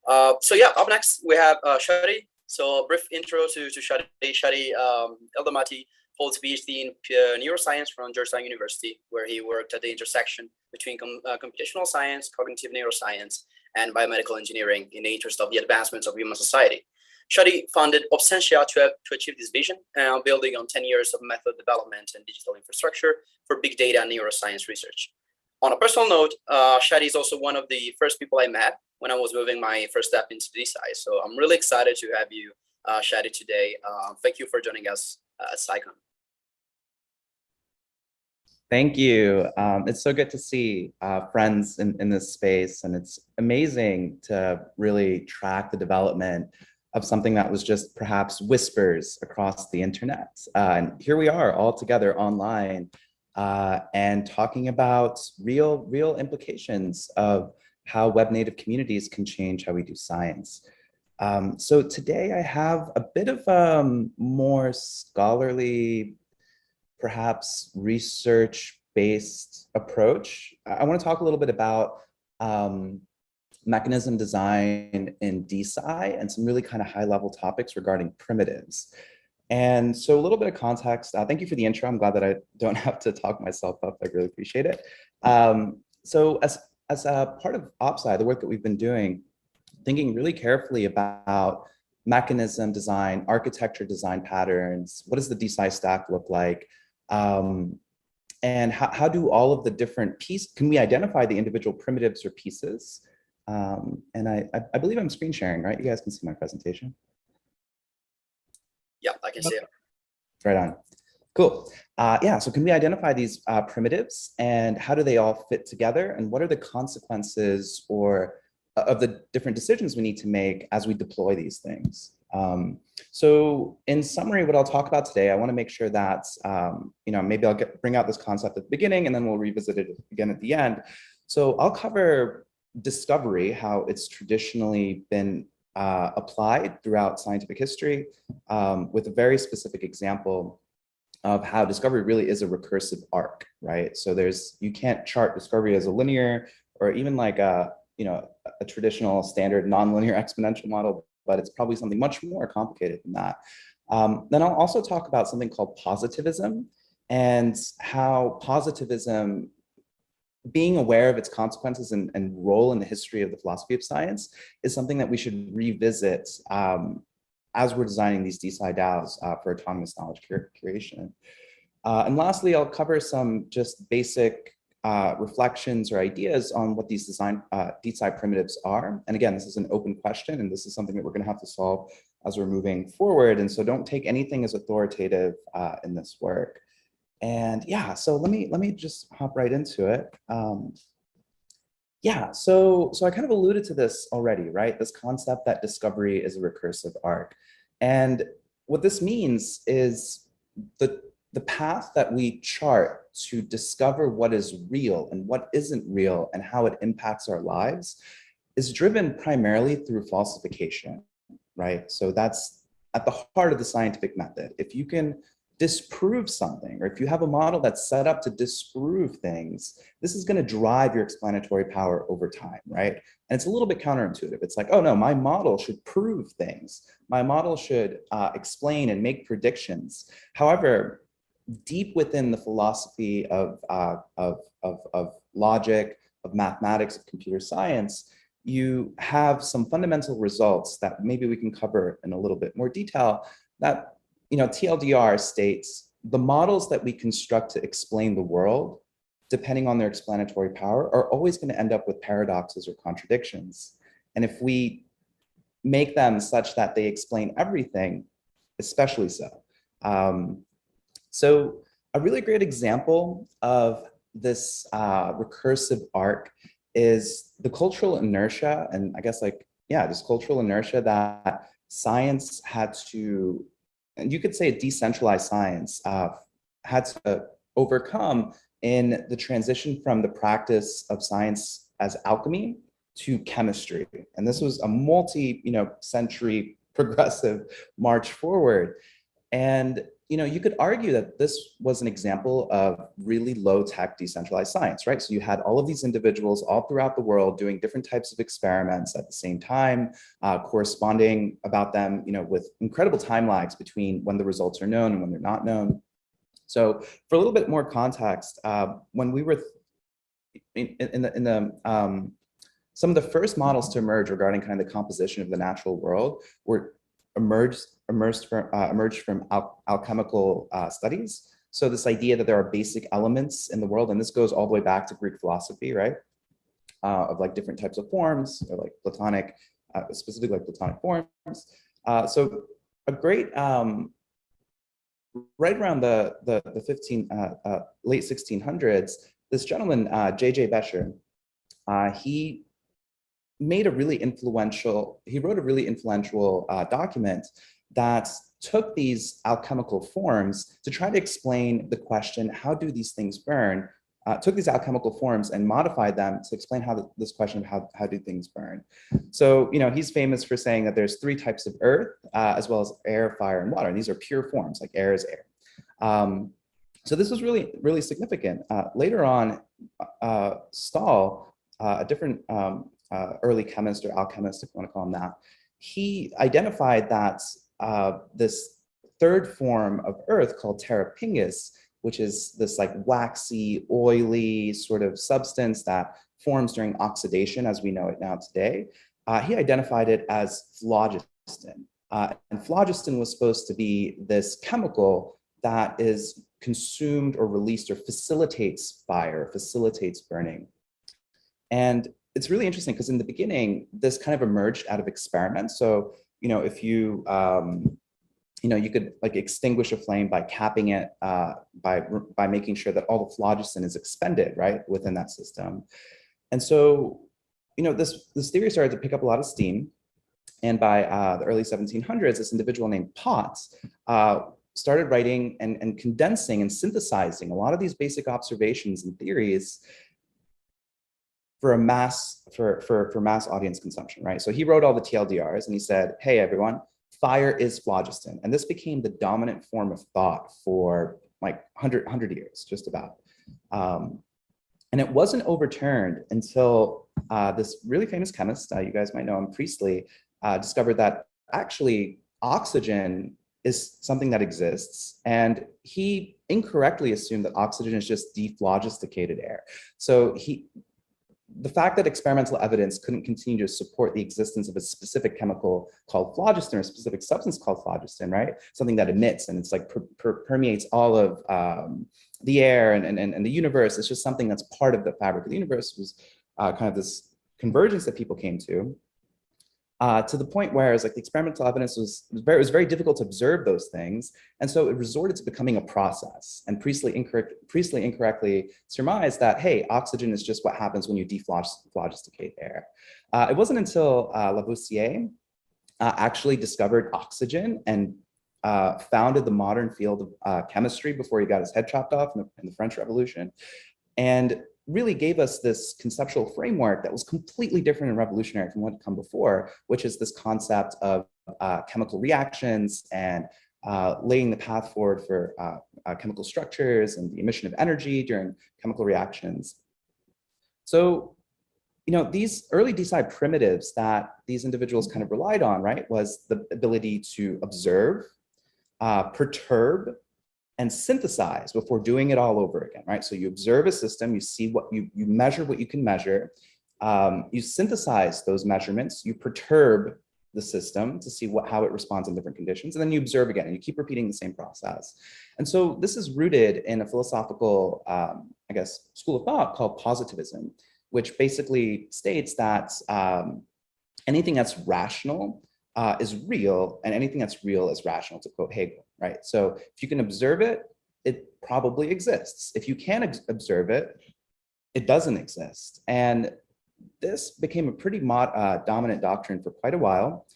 So yeah, up next we have Shady. So a brief intro to Shady. Shady Damaty holds a PhD in neuroscience from Georgetown University, where he worked at the intersection between computational science, cognitive neuroscience, and biomedical engineering in the interest of the advancements of human society. Shady founded Obsentia to achieve this vision, building on 10 years of method development and digital infrastructure for big data and neuroscience research. On a personal note, Shady is also one of the first people I met when I was moving my first step into DeSci. So I'm really excited to have you, Shady, today. Thank you for joining us at SciCon. Thank you. It's so good to see friends in this space, and it's amazing to really track the development of something that was just perhaps whispers across the internet. And here we are all together online and talking about real implications of how web native communities can change how we do science. So today I have a bit of a more scholarly, perhaps research-based approach. I want to talk a little bit about mechanism design in DeSci and some really kind of high-level topics regarding primitives. And so a little bit of context. Thank you for the intro. I'm glad that I don't have to talk myself up. I really appreciate it. So as a part of OpSci, the work that we've been doing, thinking really carefully about mechanism design, architecture design patterns, what does the DeSci stack look like? And how do all of the different pieces, can we identify the individual primitives or pieces? And I believe I'm screen sharing, right? You guys can see my presentation. Yeah, I can see it. Right on. Cool. Yeah, so can we identify these primitives and how do they all fit together? And what are the consequences or of the different decisions we need to make as we deploy these things? So in summary, what I'll talk about today, I want to make sure that, maybe I'll bring out this concept at the beginning and then we'll revisit it again at the end. So I'll cover discovery, how it's traditionally been applied throughout scientific history, with a very specific example of how discovery really is a recursive arc, right? So you can't chart discovery as a linear or even like a traditional standard nonlinear exponential model, but it's probably something much more complicated than that. Then I'll also talk about something called positivism and how positivism, being aware of its consequences and role in the history of the philosophy of science, is something that we should revisit as we're designing these DeSci DAOs for autonomous knowledge creation. And lastly, I'll cover some just basic reflections or ideas on what these DeSci primitives are. And again, this is an open question, and this is something that we're going to have to solve as we're moving forward. And so don't take anything as authoritative in this work. And yeah, so let me just hop right into it. Yeah, so I kind of alluded to this already, right? This concept that discovery is a recursive arc. And what this means is the path that we chart to discover what is real and what isn't real and how it impacts our lives is driven primarily through falsification, right? So that's at the heart of the scientific method. If you can disprove something, or if you have a model that's set up to disprove things, this is going to drive your explanatory power over time, right? And it's a little bit counterintuitive. It's like, oh no, my model should prove things. My model should explain and make predictions. However, deep within the philosophy of logic, of mathematics, of computer science, you have some fundamental results that maybe we can cover in a little bit more detail that, TLDR states the models that we construct to explain the world, depending on their explanatory power, are always going to end up with paradoxes or contradictions. And if we make them such that they explain everything, especially so. So a really great example of this recursive arc is the cultural inertia, and I guess this cultural inertia that science had to, and you could say decentralized science, had to overcome in the transition from the practice of science as alchemy to chemistry. And this was a multi-century progressive march forward. And you could argue that this was an example of really low-tech decentralized science, right? So you had all of these individuals all throughout the world doing different types of experiments at the same time, corresponding about them, with incredible time lags between when the results are known and when they're not known. So for a little bit more context, when we were some of the first models to emerge regarding kind of the composition of the natural world were emerged from alchemical studies. So this idea that there are basic elements in the world, and this goes all the way back to Greek philosophy, right? Of like different types of forms, or like Platonic, specifically like Platonic forms. So a great, right around the late 1600s, this gentleman, J.J. Becher, he wrote a really influential document that took these alchemical forms to try to explain the question, how do these things burn? Took these alchemical forms and modified them to explain this question of how do things burn. So, he's famous for saying that there's 3 types of earth, as well as air, fire, and water. And these are pure forms, like air is air. So this was really, really significant. Later on, Stahl, a different early chemist or alchemist, if you want to call him that, he identified that this 3rd form of earth called terra pingus, which is this like waxy, oily sort of substance that forms during oxidation as we know it now today. He identified it as phlogiston. And phlogiston was supposed to be this chemical that is consumed or released or facilitates fire, facilitates burning. And it's really interesting because in the beginning, this kind of emerged out of experiments. So, if you, you could like extinguish a flame by capping it, by making sure that all the phlogiston is expended, right, within that system. And so, this theory started to pick up a lot of steam. And by the early 1700s, this individual named Potts started writing and condensing and synthesizing a lot of these basic observations and theories for mass audience consumption, right? So he wrote all the TLDRs and he said, hey, everyone, fire is phlogiston. And this became the dominant form of thought for like 100 years, just about. And it wasn't overturned until this really famous chemist, you guys might know him, Priestley, discovered that actually oxygen is something that exists. And he incorrectly assumed that oxygen is just dephlogisticated air. So the fact that experimental evidence couldn't continue to support the existence of a specific chemical called phlogiston, or a specific substance called phlogiston, right? Something that emits and it's like permeates all of the air and the universe. It's just something that's part of the fabric of the universe. Was kind of this convergence that people came to the point where it's like the experimental evidence was very difficult to observe those things. And so it resorted to becoming a process. And Priestley incorrectly surmised that, hey, oxygen is just what happens when you dephlogisticate air. It wasn't until Lavoisier actually discovered oxygen and founded the modern field of chemistry before he got his head chopped off in the French Revolution. And really gave us this conceptual framework that was completely different and revolutionary from what had come before, which is this concept of chemical reactions and laying the path forward for chemical structures and the emission of energy during chemical reactions. So, these early DeSci primitives that these individuals kind of relied on, right, was the ability to observe, perturb, and synthesize before doing it all over again, right? So you observe a system, you see what you measure what you can measure, you synthesize those measurements, you perturb the system to see how it responds in different conditions, and then you observe again, and you keep repeating the same process. And so this is rooted in a philosophical, I guess, school of thought called positivism, which basically states that anything that's rational is real, and anything that's real is rational, to quote Hegel, right? So if you can observe it, it probably exists. If you can't observe it, it doesn't exist. And this became a pretty dominant doctrine for quite a while,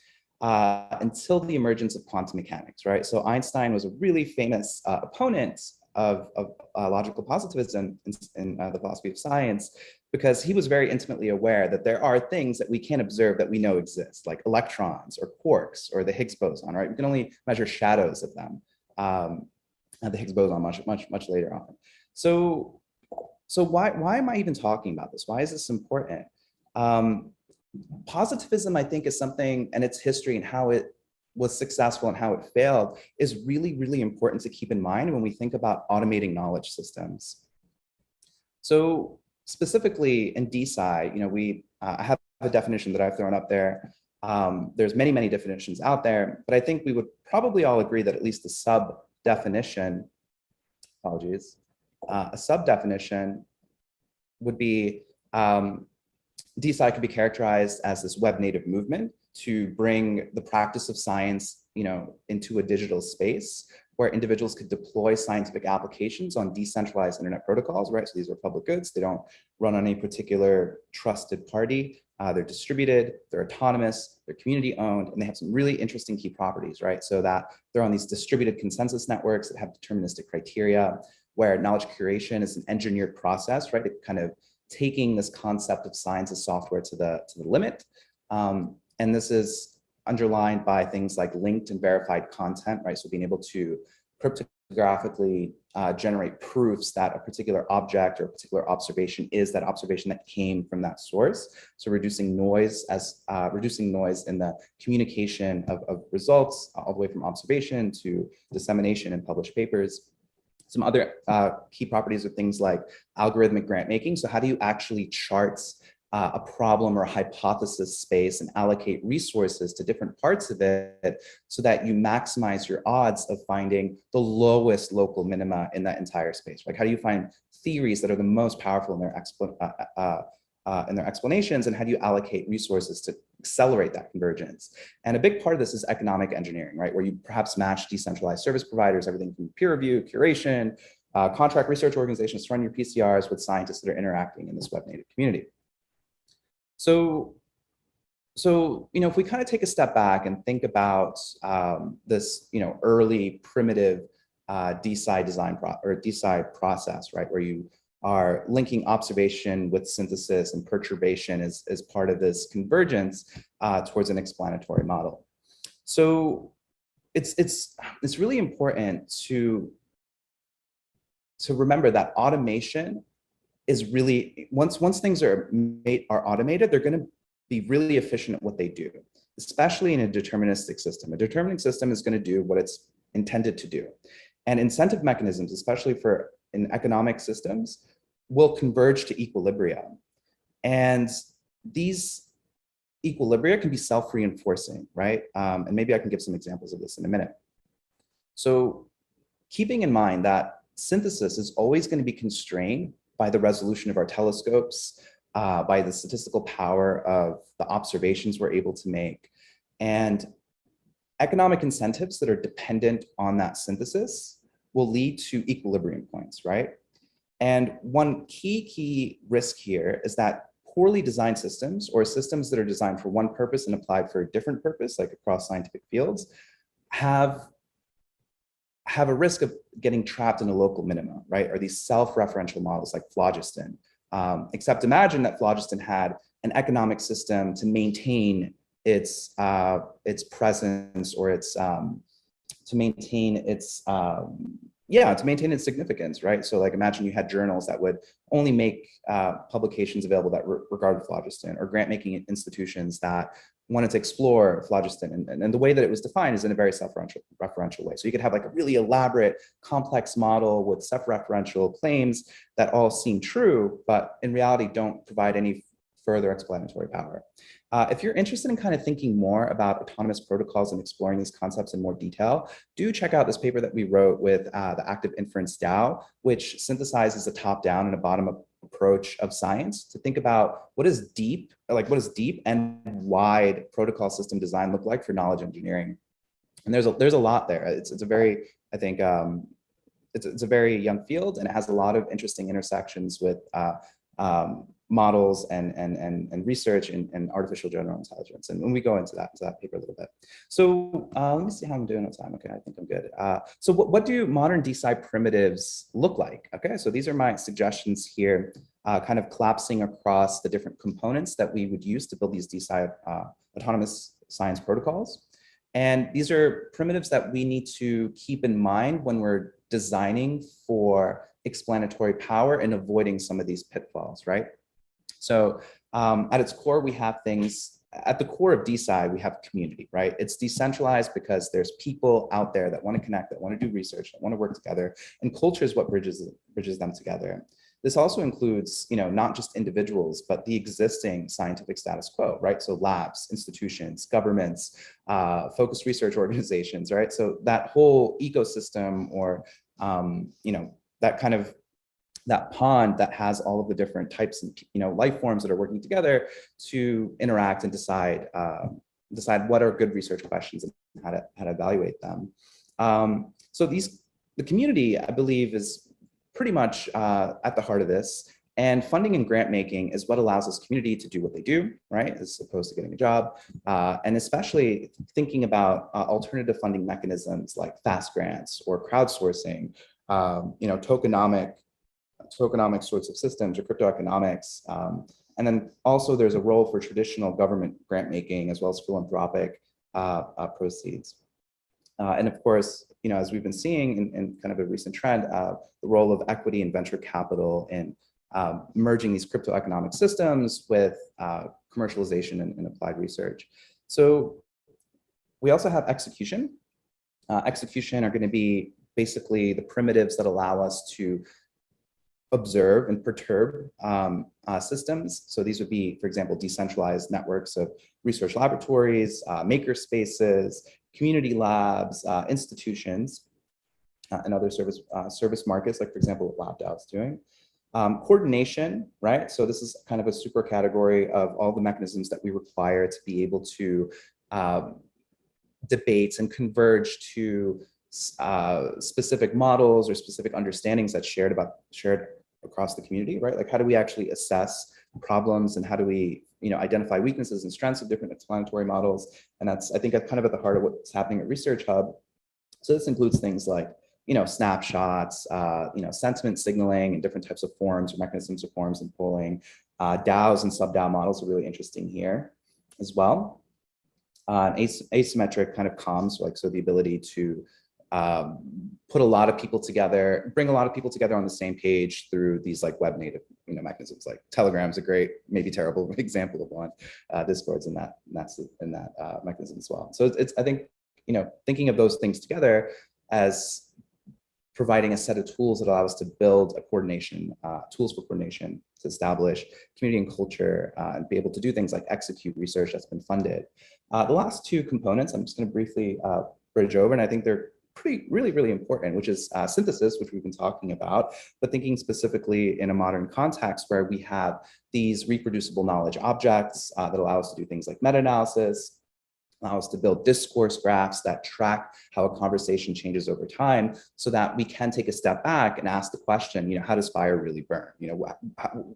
until the emergence of quantum mechanics, right? So Einstein was a really famous opponent of logical positivism in the philosophy of science, because he was very intimately aware that there are things that we can't observe that we know exist, like electrons or quarks or the Higgs boson, right? We can only measure shadows of them. the Higgs boson much later on. So why am I even talking about this? Why is this important? Positivism, I think, is something, and its history and how it was successful and how it failed is really, really important to keep in mind when we think about automating knowledge systems. So specifically in DeSci, we have a definition that I've thrown up there. There's many definitions out there, but I think we would probably all agree that at least the sub-definition, apologies, a sub-definition would be DeSci could be characterized as this web native movement to bring the practice of science, into a digital space where individuals could deploy scientific applications on decentralized internet protocols, right? So these are public goods. They don't run on any particular trusted party. They're distributed, they're autonomous, they're community owned, and they have some really interesting key properties, right? So that they're on these distributed consensus networks that have deterministic criteria, where knowledge curation is an engineered process, right? It kind of taking this concept of science as software to the limit. And this is underlined by things like linked and verified content, right? So being able to cryptographically generate proofs that a particular object or a particular observation is that observation that came from that source. So reducing noise in the communication of results all the way from observation to dissemination and published papers. Some other key properties are things like algorithmic grant making. So how do you actually chart a problem or a hypothesis space and allocate resources to different parts of it so that you maximize your odds of finding the lowest local minima in that entire space? Like, how do you find theories that are the most powerful in their explanations, and how do you allocate resources to accelerate that convergence? And a big part of this is economic engineering, right? Where you perhaps match decentralized service providers, everything from peer review, curation, contract research organizations to run your PCRs with scientists that are interacting in this web native community. So if we kind of take a step back and think about this, early primitive DeSci DeSci process, right, where you are linking observation with synthesis and perturbation as part of this convergence towards an explanatory model. So it's really important to remember that automation is really, once things are automated, they're going to be really efficient at what they do, especially in a deterministic system. A deterministic system is going to do what it's intended to do. And incentive mechanisms, especially in economic systems, will converge to equilibria. And these equilibria can be self-reinforcing, right? And maybe I can give some examples of this in a minute. So keeping in mind that synthesis is always going to be constrained by the resolution of our telescopes, by the statistical power of the observations we're able to make. And economic incentives that are dependent on that synthesis will lead to equilibrium points, right? And one key risk here is that poorly designed systems, or systems that are designed for one purpose and applied for a different purpose, like across scientific fields, have a risk of getting trapped in a local minima, right? Or these self-referential models like phlogiston. Except imagine that phlogiston had an economic system to maintain its presence, or to maintain its significance, right? So like imagine you had journals that would only make publications available that regarded phlogiston, or grant-making institutions that wanted to explore phlogiston. And the way that it was defined is in a very self-referential way. So you could have like a really elaborate, complex model with self-referential claims that all seem true, but in reality don't provide any further explanatory power. If you're interested in kind of thinking more about autonomous protocols and exploring these concepts in more detail, do check out this paper that we wrote with the Active Inference DAO, which synthesizes a top-down and a bottom-up approach of science to think about what does deep and wide protocol system design look like for knowledge engineering. And there's a lot there. It's a very, I think, it's a very young field, and it has a lot of interesting intersections with models and research and artificial general intelligence. And when we go into that paper a little bit. So let me see how I'm doing on time. Okay, I think I'm good. So what do modern DeSci primitives look like? Okay, so these are my suggestions here, kind of collapsing across the different components that we would use to build these DeSci autonomous science protocols. And these are primitives that we need to keep in mind when we're designing for explanatory power and avoiding some of these pitfalls, right? So at its core, we have things, at the core of DeSci, we have community, right? It's decentralized because there's people out there that want to connect, that want to do research, that want to work together, and culture is what bridges them together. This also includes, not just individuals, but the existing scientific status quo, right? So labs, institutions, governments, focused research organizations, right? So that whole ecosystem, or, that pond that has all of the different types of, life forms that are working together to interact and decide what are good research questions and how to evaluate them. So the community, I believe, is pretty much at the heart of this, and funding and grant making is what allows this community to do what they do, right, as opposed to getting a job, and especially thinking about alternative funding mechanisms like fast grants or crowdsourcing, tokenomic sorts of systems or crypto economics. And then also there's a role for traditional government grant making as well as philanthropic proceeds. And of course, as we've been seeing in kind of a recent trend, the role of equity and venture capital in merging these crypto economic systems with commercialization and applied research. So we also have execution. Execution are going to be basically the primitives that allow us to observe and perturb systems. So these would be, for example, decentralized networks of research laboratories, maker spaces, community labs, institutions, and other service markets, like, for example, what LabDAO is doing. Coordination, right? So this is kind of a super category of all the mechanisms that we require to be able to debate and converge to specific models or specific understandings that's shared across the community, right? Like, how do we actually assess problems, and how do we, identify weaknesses and strengths of different explanatory models? And that's, I think, kind of at the heart of what's happening at Research Hub. So this includes things like, snapshots, sentiment signaling and different types of forms or mechanisms of forms and polling. DAOs and sub-DAO models are really interesting here as well. Asymmetric kind of comms, so the ability to put a lot of people together, bring a lot of people together on the same page through these like web native mechanisms. Like Telegram's a great, maybe terrible example of one. Discord's in that mechanism as well. So it's I think thinking of those things together as providing a set of tools that allow us to build a coordination, tools for coordination to establish community and culture, and be able to do things like execute research that's been funded. The last two components I'm just going to briefly bridge over, and I think they're really important, which is synthesis, which we've been talking about, but thinking specifically in a modern context where we have these reproducible knowledge objects that allow us to do things like meta-analysis, allow us to build discourse graphs that track how a conversation changes over time, so that we can take a step back and ask the question, how does fire really burn?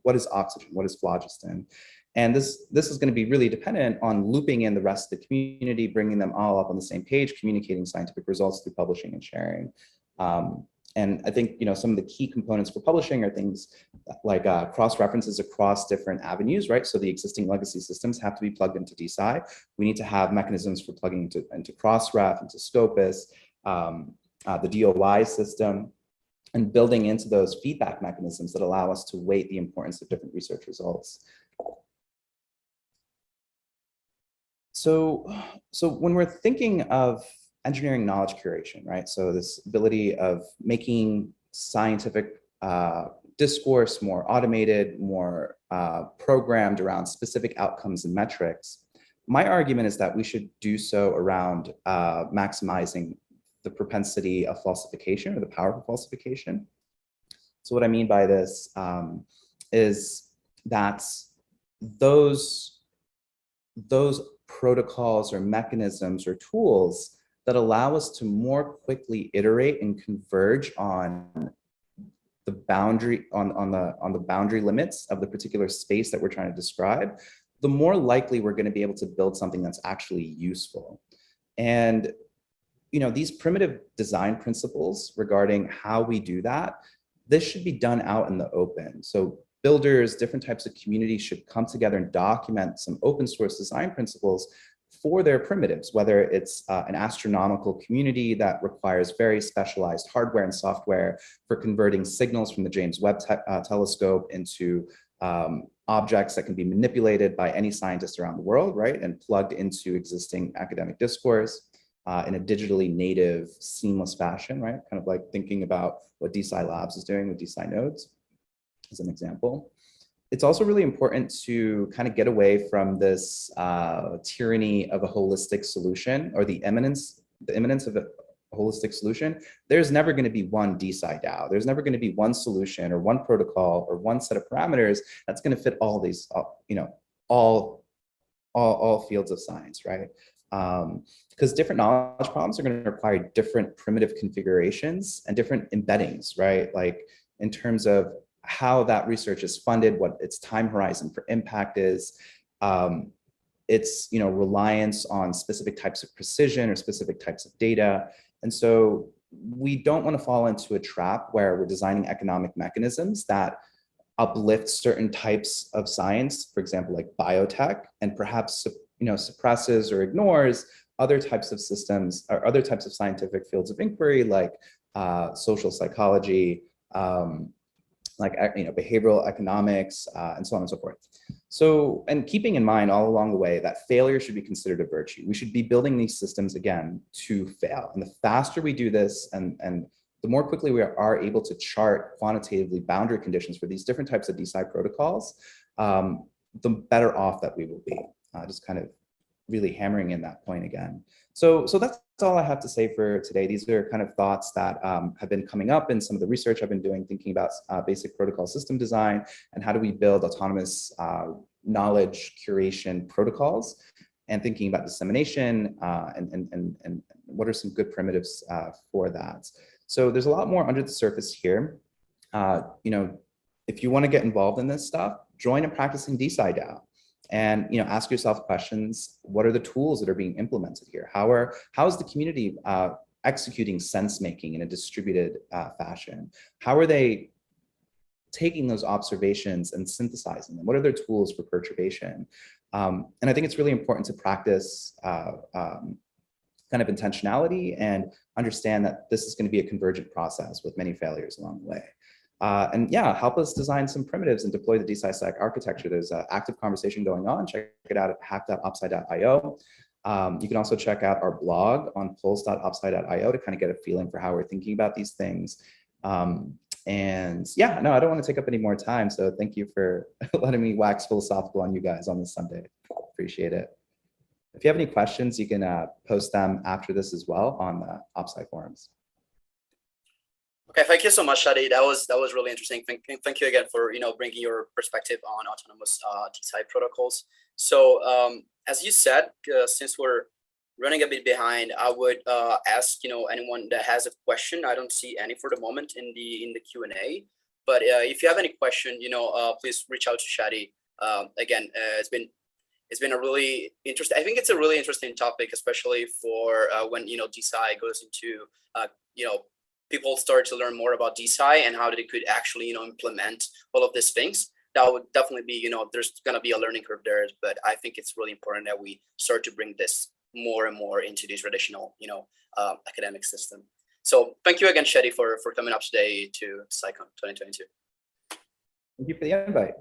What is oxygen? What is phlogiston? And this is going to be really dependent on looping in the rest of the community, bringing them all up on the same page, communicating scientific results through publishing and sharing. And I think some of the key components for publishing are things like cross-references across different avenues, right? So the existing legacy systems have to be plugged into DeSci. We need to have mechanisms for plugging into Crossref, into Scopus, the DOI system, and building into those feedback mechanisms that allow us to weight the importance of different research results. So when we're thinking of engineering knowledge curation, right? So this ability of making scientific discourse more automated, more programmed around specific outcomes and metrics, my argument is that we should do so around maximizing the propensity of falsification, or the power of falsification. So what I mean by this is that those protocols or mechanisms or tools that allow us to more quickly iterate and converge on the boundary on the boundary limits of the particular space that we're trying to describe, the more likely we're going to be able to build something that's actually useful. And these primitive design principles regarding how we do that, this should be done out in the open. So builders, different types of communities should come together and document some open source design principles for their primitives, whether it's an astronomical community that requires very specialized hardware and software for converting signals from the James Webb telescope into objects that can be manipulated by any scientist around the world, right? And plugged into existing academic discourse in a digitally native, seamless fashion, right? Kind of like thinking about what DeSci Labs is doing with DeSci nodes, as an example. It's also really important to kind of get away from this tyranny of a holistic solution, or the imminence of a holistic solution. There's never going to be one DeSci DAO. There's never going to be one solution or one protocol or one set of parameters that's going to fit all these, all fields of science, right? Because different knowledge problems are going to require different primitive configurations and different embeddings, right? Like in terms of how that research is funded, what its time horizon for impact is, its reliance on specific types of precision or specific types of data. And so we don't want to fall into a trap where we're designing economic mechanisms that uplift certain types of science, for example, like biotech, and perhaps suppresses or ignores other types of systems or other types of scientific fields of inquiry, like social psychology, like behavioral economics, and so on and so forth. So, and keeping in mind all along the way that failure should be considered a virtue. We should be building these systems again to fail. And the faster we do this, and the more quickly we are able to chart quantitatively boundary conditions for these different types of DeSci protocols, the better off that we will be. Just kind of really hammering in that point again. So that's all I have to say for today. These are kind of thoughts that have been coming up in some of the research I've been doing, thinking about basic protocol system design and how do we build autonomous knowledge curation protocols, and thinking about dissemination and what are some good primitives for that. So there's a lot more under the surface here. If you want to get involved in this stuff, join a practicing DeSci DAO. And ask yourself questions. What are the tools that are being implemented here? How is the community executing sense making in a distributed fashion? How are they taking those observations and synthesizing them? What are their tools for perturbation? And I think it's really important to practice kind of intentionality and understand that this is going to be a convergent process with many failures along the way. And yeah, help us design some primitives and deploy the DeSci stack architecture. There's an active conversation going on. Check it out at hack.opsci.io. You can also check out our blog on pulse.opsci.io to kind of get a feeling for how we're thinking about these things. And yeah, no, I don't want to take up any more time. So thank you for letting me wax philosophical on you guys on this Sunday. Appreciate it. If you have any questions, you can post them after this as well on the OpSci forums. Okay, thank you so much, Shady. That was really interesting. Thank you again for bringing your perspective on autonomous DeSci protocols. So as you said, since we're running a bit behind, I would ask anyone that has a question. I don't see any for the moment in the Q&A, but if you have any question, please reach out to Shady. Again, it's been a really interesting. I think it's a really interesting topic, especially for when DeSci goes into people start to learn more about DeSci and how they could actually implement all of these things. That would definitely be there's going to be a learning curve there, but I think it's really important that we start to bring this more and more into the traditional academic system. So thank you again, Shady, for coming up today to SciCon 2022. Thank you for the invite.